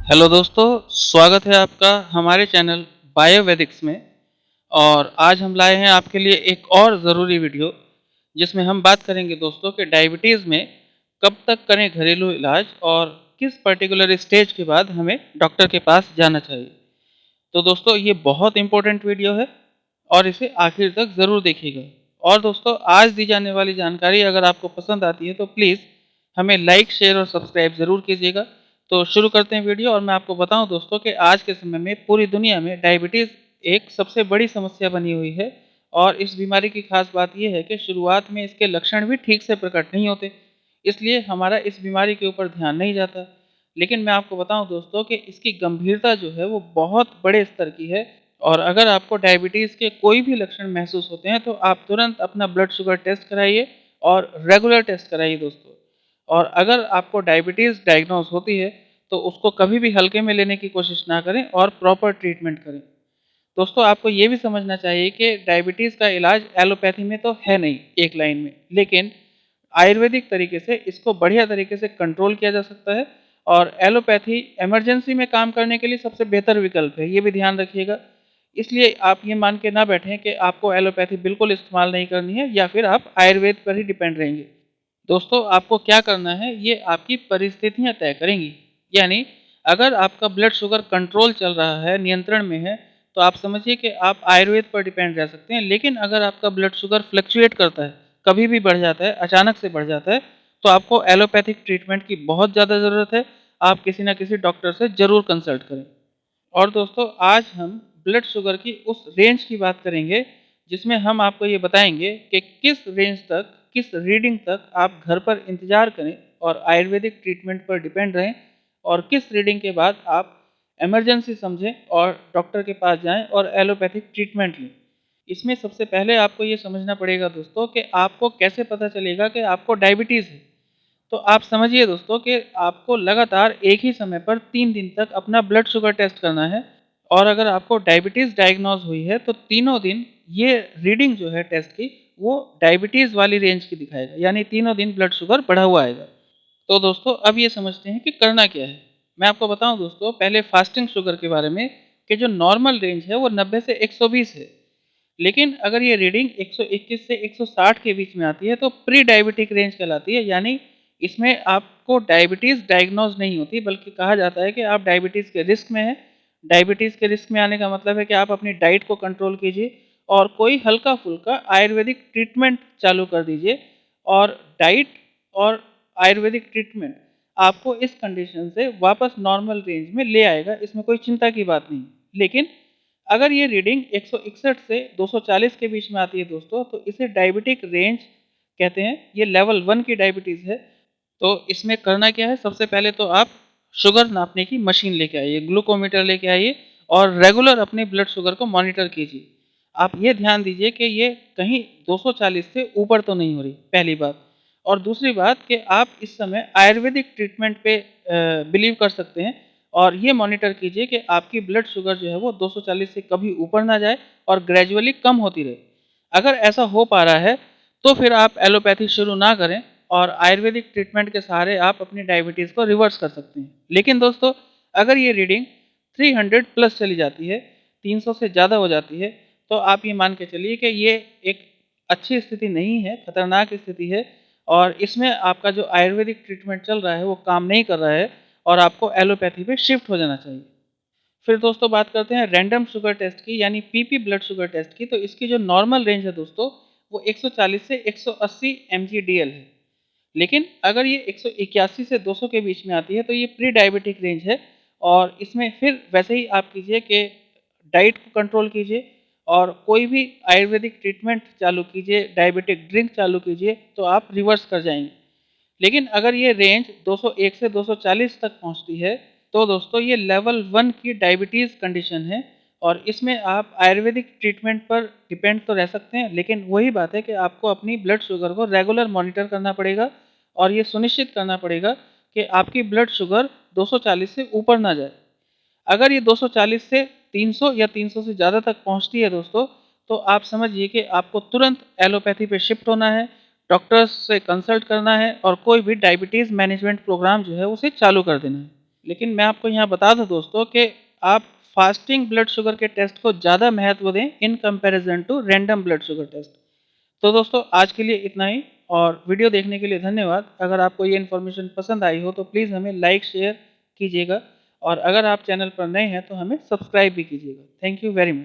Hello दोस्तों, स्वागत है आपका हमारे चैनल बायोवेदिक्स में। और आज हम लाए हैं आपके लिए एक और ज़रूरी वीडियो, जिसमें हम बात करेंगे दोस्तों कि डायबिटीज़ में कब तक करें घरेलू इलाज और किस पर्टिकुलर स्टेज के बाद हमें डॉक्टर के पास जाना चाहिए। तो दोस्तों, ये बहुत इम्पोर्टेंट वीडियो है और इसे आखिर तक ज़रूर देखिएगा। और दोस्तों, आज दी जाने वाली जानकारी अगर आपको पसंद आती है तो प्लीज़ हमें लाइक, शेयर और सब्सक्राइब ज़रूर कीजिएगा। तो शुरू करते हैं वीडियो। और मैं आपको बताऊं दोस्तों कि आज के समय में पूरी दुनिया में डायबिटीज़ एक सबसे बड़ी समस्या बनी हुई है। और इस बीमारी की खास बात यह है कि शुरुआत में इसके लक्षण भी ठीक से प्रकट नहीं होते, इसलिए हमारा इस बीमारी के ऊपर ध्यान नहीं जाता। लेकिन मैं आपको बताऊं दोस्तों कि इसकी गंभीरता जो है वो बहुत बड़े स्तर की है। और अगर आपको डायबिटीज़ के कोई भी लक्षण महसूस होते हैं तो आप तुरंत अपना ब्लड शुगर टेस्ट कराइए और रेगुलर टेस्ट कराइए दोस्तों। और अगर आपको डायबिटीज़ डायग्नोज होती है तो उसको कभी भी हल्के में लेने की कोशिश ना करें और प्रॉपर ट्रीटमेंट करें। दोस्तों, आपको ये भी समझना चाहिए कि डायबिटीज़ का इलाज एलोपैथी में तो है नहीं एक लाइन में, लेकिन आयुर्वेदिक तरीके से इसको बढ़िया तरीके से कंट्रोल किया जा सकता है। और एलोपैथी इमरजेंसी में काम करने के लिए सबसे बेहतर विकल्प है, ये भी ध्यान रखिएगा। इसलिए आप ये मान के ना बैठें कि आपको एलोपैथी बिल्कुल इस्तेमाल नहीं करनी है या फिर आप आयुर्वेद पर ही डिपेंड रहेंगे। दोस्तों, आपको क्या करना है ये आपकी परिस्थितियाँ तय करेंगी। यानी अगर आपका ब्लड शुगर कंट्रोल चल रहा है, नियंत्रण में है, तो आप समझिए कि आप आयुर्वेद पर डिपेंड रह सकते हैं। लेकिन अगर आपका ब्लड शुगर फ्लक्चुएट करता है, कभी भी बढ़ जाता है, अचानक से बढ़ जाता है, तो आपको एलोपैथिक ट्रीटमेंट की बहुत ज़्यादा ज़रूरत है। आप किसी न किसी डॉक्टर से ज़रूर कंसल्ट करें। और दोस्तों, आज हम ब्लड शुगर की उस रेंज की बात करेंगे जिसमें हम आपको ये बताएंगे कि किस रेंज तक, किस रीडिंग तक आप घर पर इंतज़ार करें और आयुर्वेदिक ट्रीटमेंट पर डिपेंड रहें, और किस रीडिंग के बाद आप इमरजेंसी समझें और डॉक्टर के पास जाएं और एलोपैथिक ट्रीटमेंट लें। इसमें सबसे पहले आपको ये समझना पड़ेगा दोस्तों कि आपको कैसे पता चलेगा कि आपको डायबिटीज़ है। तो आप समझिए दोस्तों कि आपको लगातार एक ही समय पर 3 दिन तक अपना ब्लड शुगर टेस्ट करना है। और अगर आपको डायबिटीज़ डायग्नोज हुई है तो तीनों दिन ये रीडिंग जो है टेस्ट की, वो डायबिटीज़ वाली रेंज की दिखाएगा, यानी तीनों दिन ब्लड शुगर बढ़ा हुआ आएगा। तो दोस्तों, अब ये समझते हैं कि करना क्या है। मैं आपको बताऊं दोस्तों पहले फास्टिंग शुगर के बारे में, कि जो नॉर्मल रेंज है वो 90 से 120 है। लेकिन अगर ये रीडिंग 121 से 160 के बीच में आती है तो प्री डायबिटिक रेंज कहलाती है। यानी इसमें आपको डायबिटीज़ डायग्नोज नहीं होती, बल्कि कहा जाता है कि आप डायबिटीज़ के रिस्क में हैं। डायबिटीज़ के रिस्क में आने का मतलब है कि आप अपनी डाइट को कंट्रोल कीजिए और कोई हल्का फुल्का आयुर्वेदिक ट्रीटमेंट चालू कर दीजिए। और डाइट और आयुर्वेदिक ट्रीटमेंट आपको इस कंडीशन से वापस नॉर्मल रेंज में ले आएगा, इसमें कोई चिंता की बात नहीं। लेकिन अगर ये रीडिंग 161 से 240 के बीच में आती है दोस्तों, तो इसे डायबिटिक रेंज कहते हैं। ये लेवल 1 की डायबिटीज़ है। तो इसमें करना क्या है, सबसे पहले तो आप शुगर नापने की मशीन लेके आइए, ग्लूकोमीटर लेके आइए और रेगुलर अपने ब्लड शुगर को मॉनिटर कीजिए। आप ये ध्यान दीजिए कि ये कहीं 240 से ऊपर तो नहीं हो रही, पहली बात। और दूसरी बात कि आप इस समय आयुर्वेदिक ट्रीटमेंट पे बिलीव कर सकते हैं। और ये मॉनिटर कीजिए कि आपकी ब्लड शुगर जो है वो 240 से कभी ऊपर ना जाए और ग्रेजुअली कम होती रहे। अगर ऐसा हो पा रहा है तो फिर आप एलोपैथी शुरू ना करें और आयुर्वेदिक ट्रीटमेंट के सहारे आप अपनी डायबिटीज़ को रिवर्स कर सकते हैं। लेकिन दोस्तों, अगर ये रीडिंग 300 प्लस चली जाती है, 300 से ज़्यादा हो जाती है, तो आप ये मान के चलिए कि ये एक अच्छी स्थिति नहीं है, खतरनाक स्थिति है। और इसमें आपका जो आयुर्वेदिक ट्रीटमेंट चल रहा है वो काम नहीं कर रहा है और आपको एलोपैथी पे शिफ्ट हो जाना चाहिए। फिर दोस्तों, बात करते हैं रैंडम शुगर टेस्ट की, यानी पीपी ब्लड शुगर टेस्ट की। तो इसकी जो नॉर्मल रेंज है दोस्तों, वो 140 से 180 mg/dl है। लेकिन अगर ये 181 से 200 के बीच में आती है तो ये प्री डायबिटिक रेंज है। और इसमें फिर वैसे ही आप कीजिए कि डाइट को कंट्रोल कीजिए और कोई भी आयुर्वेदिक ट्रीटमेंट चालू कीजिए, डायबिटिक ड्रिंक चालू कीजिए, तो आप रिवर्स कर जाएंगे। लेकिन अगर ये रेंज 201 से 240 तक पहुंचती है तो दोस्तों ये लेवल 1 की डायबिटीज़ कंडीशन है। और इसमें आप आयुर्वेदिक ट्रीटमेंट पर डिपेंड तो रह सकते हैं, लेकिन वही बात है कि आपको अपनी ब्लड शुगर को रेगुलर मॉनिटर करना पड़ेगा और ये सुनिश्चित करना पड़ेगा कि आपकी ब्लड शुगर 240 से ऊपर ना जाए। अगर ये 240 से 300 या 300 से ज़्यादा तक पहुंचती है दोस्तों, तो आप समझिए कि आपको तुरंत एलोपैथी पे शिफ्ट होना है, डॉक्टर्स से कंसल्ट करना है और कोई भी डायबिटीज़ मैनेजमेंट प्रोग्राम जो है उसे चालू कर देना है। लेकिन मैं आपको यहाँ बता दूँ दोस्तों कि आप फास्टिंग ब्लड शुगर के टेस्ट को ज़्यादा महत्व दें in comparison to random blood sugar test. तो दोस्तों आज के लिए इतना ही, और वीडियो देखने के लिए धन्यवाद। अगर आपको ये इन्फॉर्मेशन पसंद आई हो तो प्लीज़ हमें लाइक शेयर कीजिएगा, और अगर आप चैनल पर नए हैं तो हमें सब्सक्राइब भी कीजिएगा। Thank you very much.